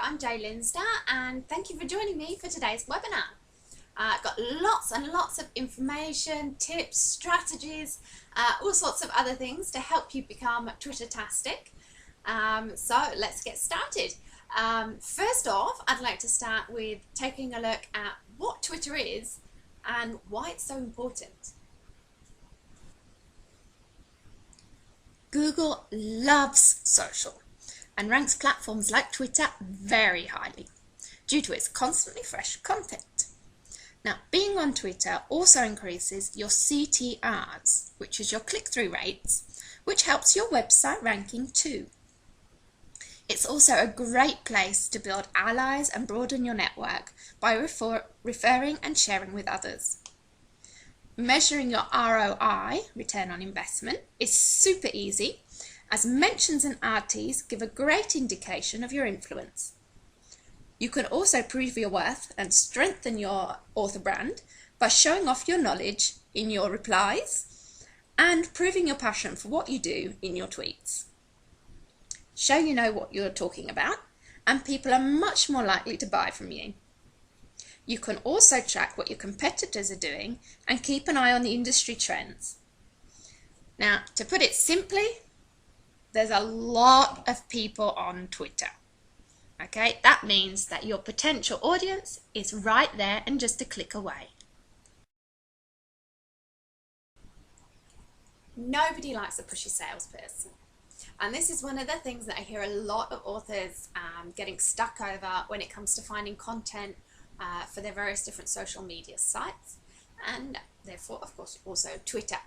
I'm Jo Linsdell and thank you for joining me for today's webinar. I've got lots and lots of information, tips, strategies, all sorts of other things to help you become Twitter-tastic. So let's get started. First off, I'd like to start with taking a look at what Twitter is and why it's so important. Google loves social and ranks platforms like Twitter very highly due to its constantly fresh content. Now, being on Twitter also increases your CTRs, which is your click-through rates, which helps your website ranking too. It's also a great place to build allies and broaden your network by referring and sharing with others. Measuring your ROI, return on investment, is super easy, as mentions and RTs give a great indication of your influence. You can also prove your worth and strengthen your author brand by showing off your knowledge in your replies and proving your passion for what you do in your tweets. Show you know what you're talking about, and people are much more likely to buy from you. You can also track what your competitors are doing and keep an eye on the industry trends. Now, to put it simply, there's a lot of people on Twitter. Okay, that means that your potential audience is right there and just a click away. Nobody likes a pushy salesperson. And this is one of the things that I hear a lot of authors getting stuck over when it comes to finding content for their various different social media sites, and therefore, of course, also Twitter.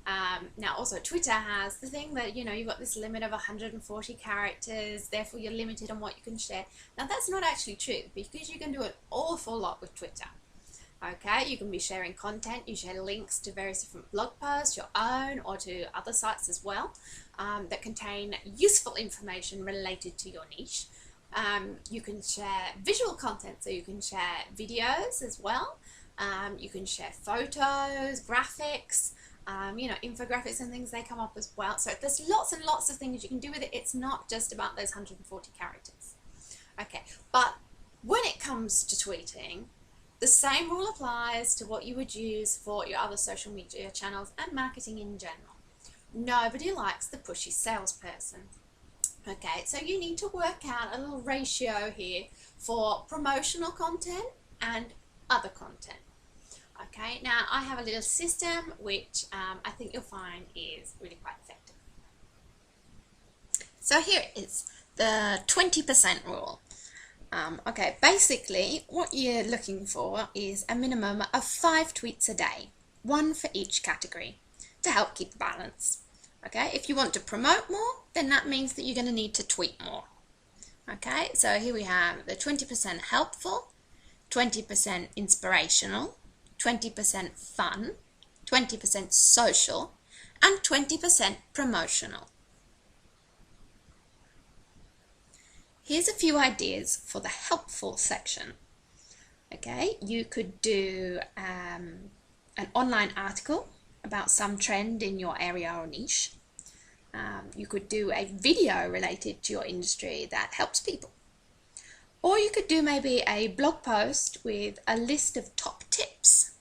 Now, also Twitter has the thing that, you've got this limit of 140 characters, therefore you're limited on what you can share. Now, that's not actually true, because you can do an awful lot with Twitter. Okay, you can be sharing content, you share links to various different blog posts, your own or to other sites as well, that contain useful information related to your niche. You can share visual content, so you can share videos as well. You can share photos, graphics, infographics and things, they come up as well. So there's lots and lots of things you can do with it. It's not just about those 140 characters. Okay, but when it comes to tweeting, the same rule applies to what you would use for your other social media channels and marketing in general. Nobody likes the pushy salesperson. Okay, so you need to work out a little ratio here for promotional content and other content. Okay, now I have a little system which I think you'll find is really quite effective. So here it is, the 20% rule. Okay, basically what you're looking for is a minimum of 5 tweets a day, 1 for each category, to help keep a balance. Okay, if you want to promote more, then that means that you're going to need to tweet more. Okay, so here we have the 20% helpful, 20% inspirational, 20% fun, 20% social, and 20% promotional. Here's a few ideas for the helpful section. Okay, you could do an online article about some trend in your area or niche. You could do a video related to your industry that helps people. Or you could do maybe a blog post with a list of top tips.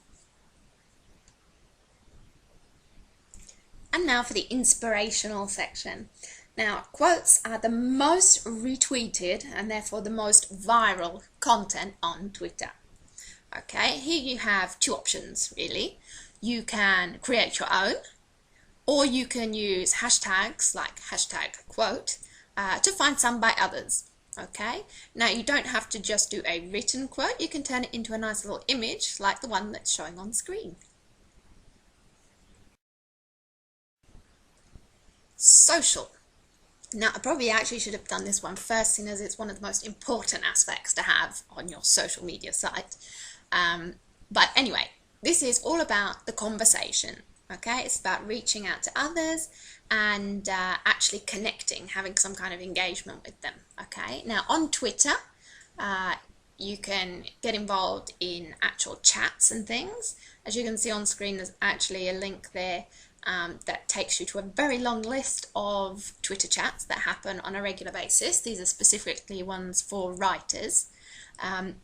And now for the inspirational section. Now, quotes are the most retweeted and therefore the most viral content on Twitter. Okay, here you have 2 options really. You can create your own, or you can use hashtags like #quote to find some by others. Okay, now you don't have to just do a written quote, you can turn it into a nice little image like the one that's showing on screen. Social. Now, I probably actually should have done this one first, seeing as it's one of the most important aspects to have on your social media site. But anyway, this is all about the conversation. Okay, it's about reaching out to others and actually connecting, having some kind of engagement with them. Okay, now on Twitter, you can get involved in actual chats and things. As you can see on screen, there's actually a link there that takes you to a very long list of Twitter chats that happen on a regular basis. These are specifically ones for writers.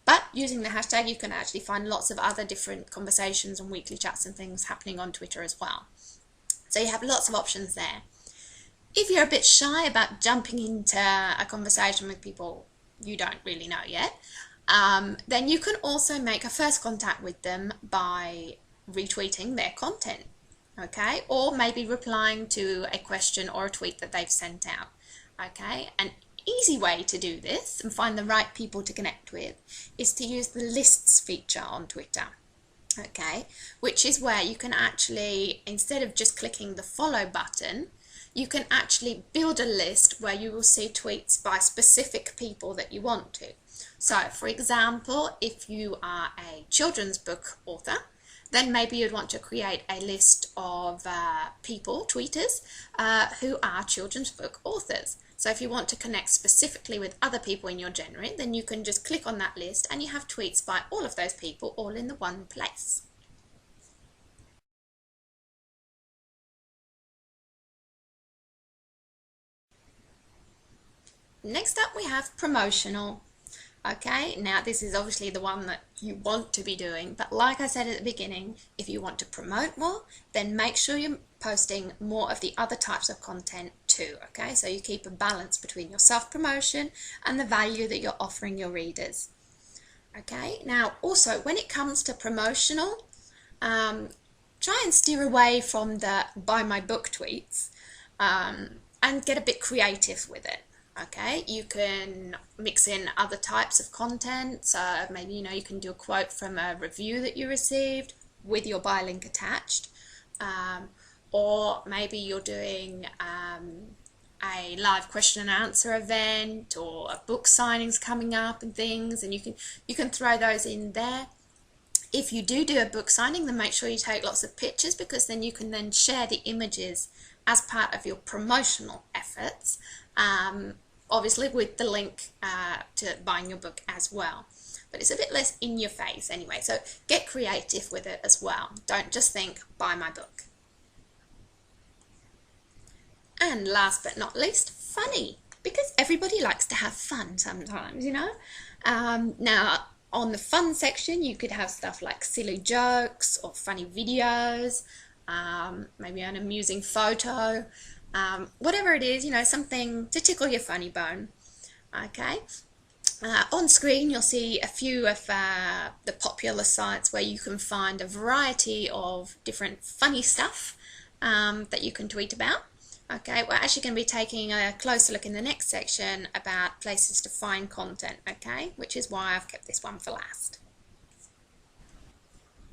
But using the hashtag, you can actually find lots of other different conversations and weekly chats and things happening on Twitter as well. So you have lots of options there. If you're a bit shy about jumping into a conversation with people you don't really know yet, then you can also make a first contact with them by retweeting their content, okay? Or maybe replying to a question or a tweet that they've sent out, okay? An easy way to do this and find the right people to connect with is to use the lists feature on Twitter, okay? Which is where you can actually, instead of just clicking the follow button, you can actually build a list where you will see tweets by specific people that you want to. So, for example, if you are a children's book author, then maybe you'd want to create a list of people, tweeters, who are children's book authors. So if you want to connect specifically with other people in your genre, then you can just click on that list and you have tweets by all of those people all in the one place. Next up we have promotional. Okay, now this is obviously the one that you want to be doing, but like I said at the beginning, if you want to promote more, then make sure you're posting more of the other types of content too, okay? So you keep a balance between your self-promotion and the value that you're offering your readers. Okay, now also when it comes to promotional, try and steer away from the buy my book tweets and get a bit creative with it. Okay, you can mix in other types of content, so maybe you can do a quote from a review that you received with your buy link attached, or maybe you're doing a live question and answer event, or a book signings coming up and things, and you can throw those in there. If you do a book signing, then make sure you take lots of pictures, because then you can then share the images as part of your promotional efforts, obviously with the link to buying your book as well. But it's a bit less in your face anyway, so get creative with it as well. Don't just think, buy my book. And last but not least, funny, because everybody likes to have fun sometimes, Now, on the fun section, you could have stuff like silly jokes or funny videos, maybe an amusing photo, whatever it is, something to tickle your funny bone. Okay. On screen, you'll see a few of the popular sites where you can find a variety of different funny stuff that you can tweet about. Okay, we're actually going to be taking a closer look in the next section about places to find content, okay, which is why I've kept this one for last.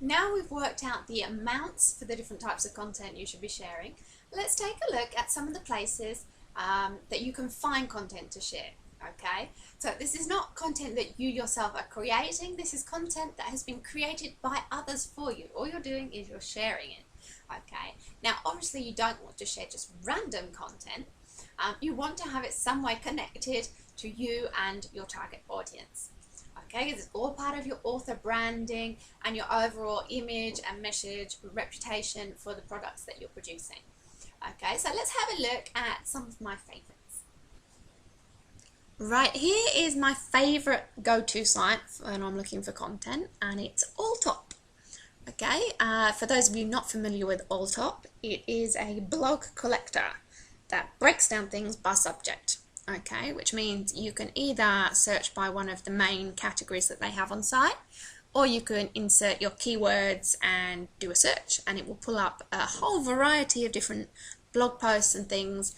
Now we've worked out the amounts for the different types of content you should be sharing, let's take a look at some of the places that you can find content to share. Okay, so this is not content that you yourself are creating, this is content that has been created by others for you. All you're doing is you're sharing it. Okay, now obviously you don't want to share just random content, you want to have it some way connected to you and your target audience. Okay, because it's all part of your author branding and your overall image and message, reputation for the products that you're producing. Okay, so let's have a look at some of my favorites. Right, here is my favorite go-to site when I'm looking for content, and it's Alltop. Okay, for those of you not familiar with Alltop, it is a blog collector that breaks down things by subject. Okay, which means you can either search by one of the main categories that they have on site, or you can insert your keywords and do a search, and it will pull up a whole variety of different blog posts and things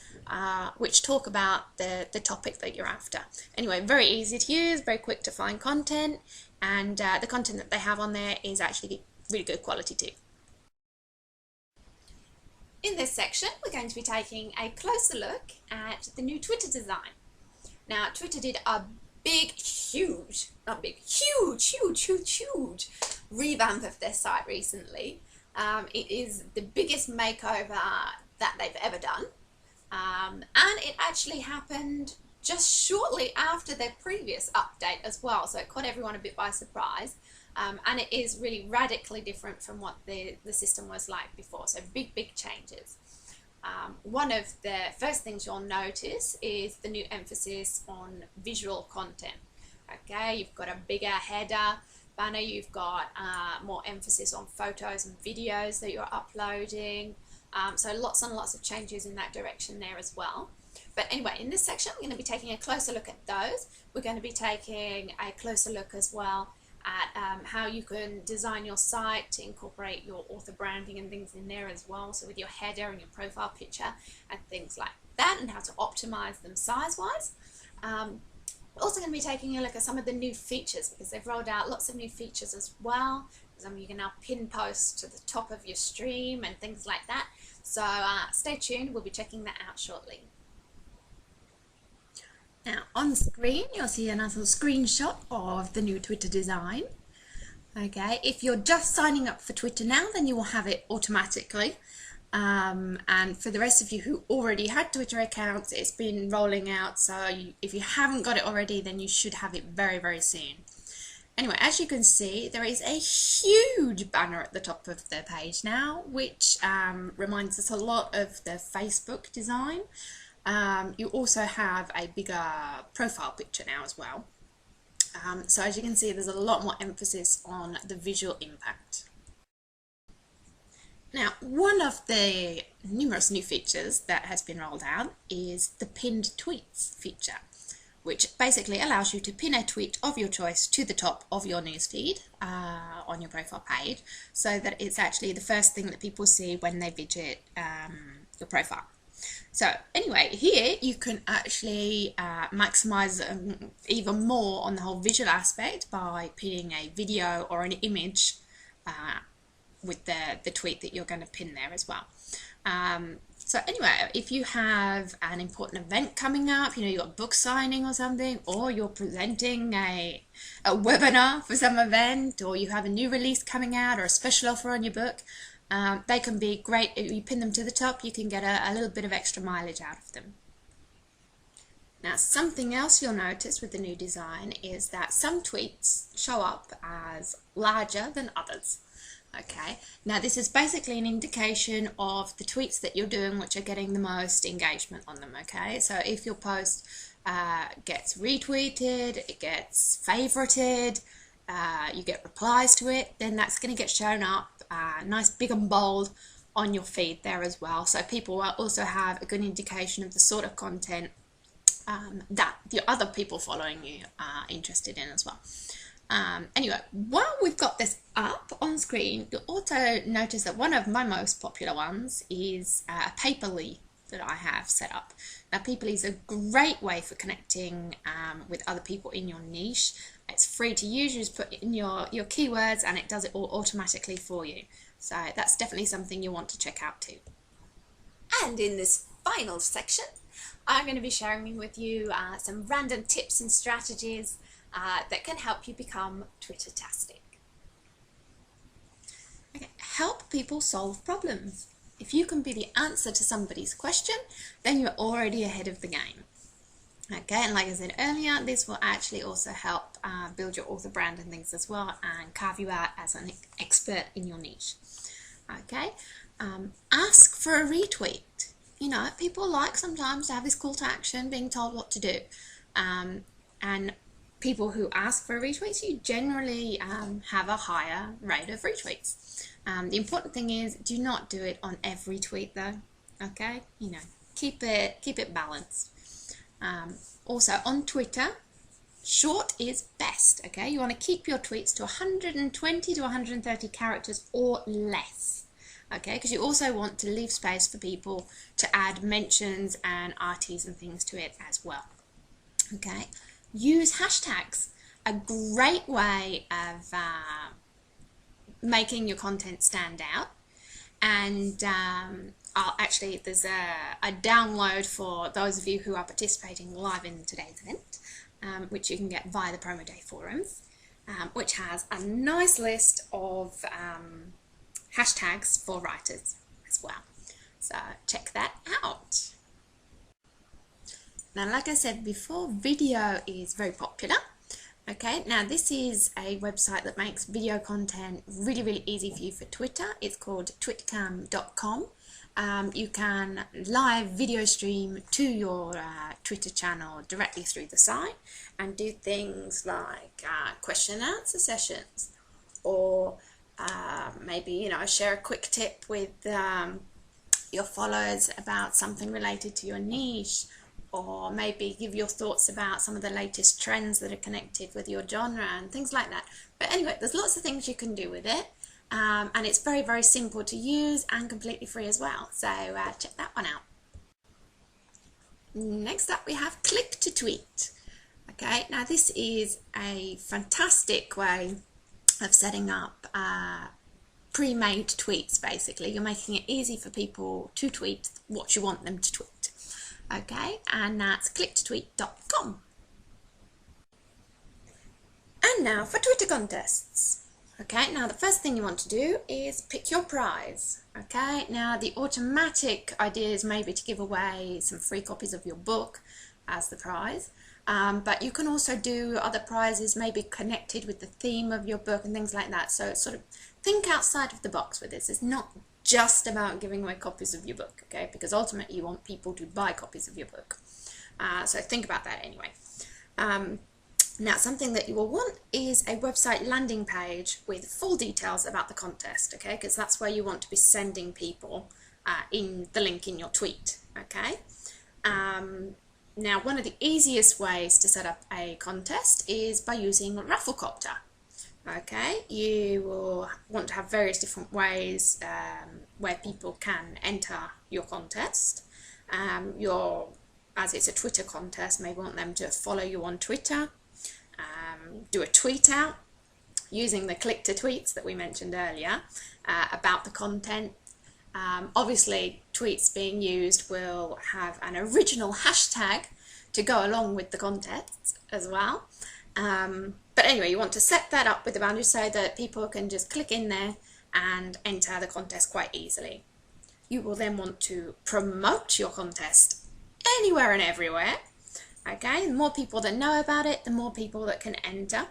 which talk about the topic that you're after. Anyway, very easy to use, very quick to find content, and the content that they have on there is actually really good quality too. In this section, we're going to be taking a closer look at the new Twitter design. Now, Twitter did a huge revamp of their site recently. It is the biggest makeover that they've ever done, and it actually happened just shortly after their previous update as well, so it caught everyone a bit by surprise. and it is really radically different from what the system was like before. So big changes. One of the first things you'll notice is the new emphasis on visual content. Okay, you've got a bigger header banner, you've got more emphasis on photos and videos that you're uploading. So lots and lots of changes in that direction there as well. But anyway, in this section, we're going to be taking a closer look at those. We're going to be taking a closer look as well at how you can design your site to incorporate your author branding and things in there as well. So with your header and your profile picture and things like that, and how to optimize them size-wise. We're also going to be taking a look at some of the new features, because they've rolled out lots of new features as well. You can now pin posts to the top of your stream and things like that. So stay tuned, we'll be checking that out shortly. Now on screen you'll see another screenshot of the new Twitter design. Okay, if you're just signing up for Twitter now, then you will have it automatically. And for the rest of you who already had Twitter accounts, it's been rolling out, so if you haven't got it already, then you should have it very soon. Anyway, as you can see, there is a huge banner at the top of the page now, which reminds us a lot of the Facebook design. You also have a bigger profile picture now as well. So as you can see, there's a lot more emphasis on the visual impact. Now, one of the numerous new features that has been rolled out is the pinned tweets feature, which basically allows you to pin a tweet of your choice to the top of your newsfeed on your profile page, so that it's actually the first thing that people see when they visit your profile. So anyway, here you can actually maximize even more on the whole visual aspect by pinning a video or an image with the tweet that you're going to pin there as well. So anyway, if you have an important event coming up, you know, you've got book signing or something, or you're presenting a webinar for some event, or you have a new release coming out or a special offer on your book, they can be great. If you pin them to the top, you can get a little bit of extra mileage out of them. Now, something else you'll notice with the new design is that some tweets show up as larger than others. Okay, now this is basically an indication of the tweets that you're doing which are getting the most engagement on them. Okay, so if your post gets retweeted, it gets favorited, you get replies to it, then that's going to get shown up nice big and bold on your feed there as well. So people will also have a good indication of the sort of content that the other people following you are interested in as well. Anyway, while we've got this up on screen, you'll also notice that one of my most popular ones is a Paperly that I have set up. Now, Paperly is a great way for connecting with other people in your niche. It's free to use. You just put in your keywords and it does it all automatically for you. So that's definitely something you want to check out too. And in this final section, I'm going to be sharing with you some random tips and strategies that can help you become Twitter-tastic. Okay, help people solve problems. If you can be the answer to somebody's question, then you're already ahead of the game. Okay, and like I said earlier, this will actually also help build your author brand and things as well, and carve you out as an expert in your niche. Okay, ask for a retweet. You know, people like sometimes to have this call to action, being told what to do. And people who ask for retweets, you generally have a higher rate of retweets. The important thing is, do not do it on every tweet though. Okay, you know, keep it balanced. Also on Twitter, short is best. Okay, you want to keep your tweets to 120 to 130 characters or less. Okay, because you also want to leave space for people to add mentions and RTs and things to it as well. Okay, use hashtags. A great way of making your content stand out. And there's a download for those of you who are participating live in today's event, which you can get via the Promo Day forums, which has a nice list of hashtags for writers as well. So check that out. Now, like I said before, video is very popular. Okay, now this is a website that makes video content really, really easy for you for Twitter. It's called twitcam.com. You can live video stream to your Twitter channel directly through the site and do things like question and answer sessions, or maybe share a quick tip with your followers about something related to your niche, or maybe give your thoughts about some of the latest trends that are connected with your genre and things like that. But anyway, there's lots of things you can do with it, and it's very, very simple to use and completely free as well. So check that one out. Next up we have Click to Tweet. Okay, now this is a fantastic way of setting up pre-made tweets. Basically, you're making it easy for people to tweet what you want them to tweet. Okay, and that's clicktotweet.com. And now for Twitter contests. Okay, now the first thing you want to do is pick your prize. Okay, now the automatic idea is maybe to give away some free copies of your book as the prize, but you can also do other prizes maybe connected with the theme of your book and things like that. So sort of think outside of the box with this. It's not just about giving away copies of your book, okay, because ultimately you want people to buy copies of your book. So think about that anyway. Now, something that you will want is a website landing page with full details about the contest, okay, because that's where you want to be sending people in the link in your tweet, okay. Now, one of the easiest ways to set up a contest is by using Rafflecopter. Okay, you will want to have various different ways where people can enter your contest. As it's a Twitter contest, maybe want them to follow you on Twitter, do a tweet out using the click to tweets that we mentioned earlier about the content. Obviously, tweets being used will have an original hashtag to go along with the contest as well. But anyway, you want to set that up with the boundaries so that people can just click in there and enter the contest quite easily. You will then want to promote your contest anywhere and everywhere. Okay, the more people that know about it, the more people that can enter.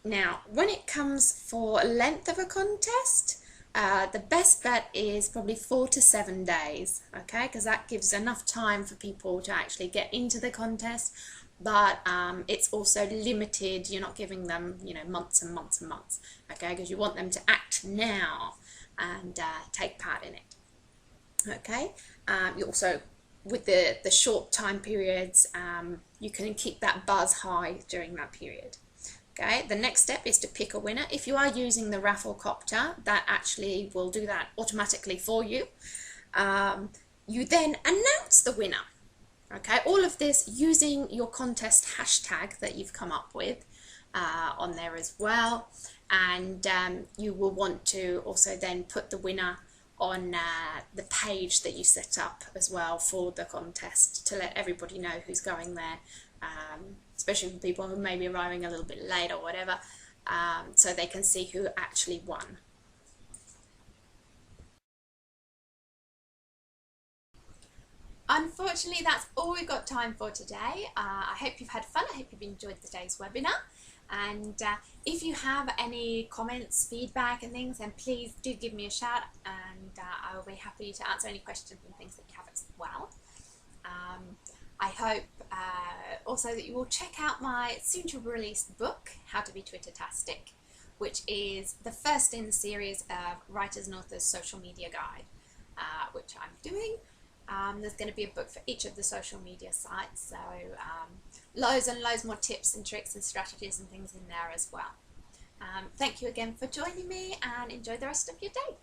Now, when it comes for length of a contest, the best bet is probably 4 to 7 days, okay, because that gives enough time for people to actually get into the contest, but it's also limited. You're not giving them, months and months and months, okay, because you want them to act now and take part in it, okay. You also, with the short time periods, you can keep that buzz high during that period. Okay, the next step is to pick a winner. If you are using the Rafflecopter, that actually will do that automatically for you. You then announce the winner. Okay, all of this using your contest hashtag that you've come up with on there as well. And you will want to also then put the winner on the page that you set up as well for the contest to let everybody know who's going there. Especially for people who may be arriving a little bit late or whatever, so they can see who actually won. Unfortunately, that's all we've got time for today. I hope you've had fun. I hope you've enjoyed today's webinar. And if you have any comments, feedback and things, then please do give me a shout, and I will be happy to answer any questions and things that you have as well. I hope also that you will check out my soon-to-be-released book, How to Be Twittertastic, which is the first in the series of Writers and Authors Social Media Guide, which I'm doing. There's going to be a book for each of the social media sites, so loads and loads more tips and tricks and strategies and things in there as well. Thank you again for joining me, and enjoy the rest of your day.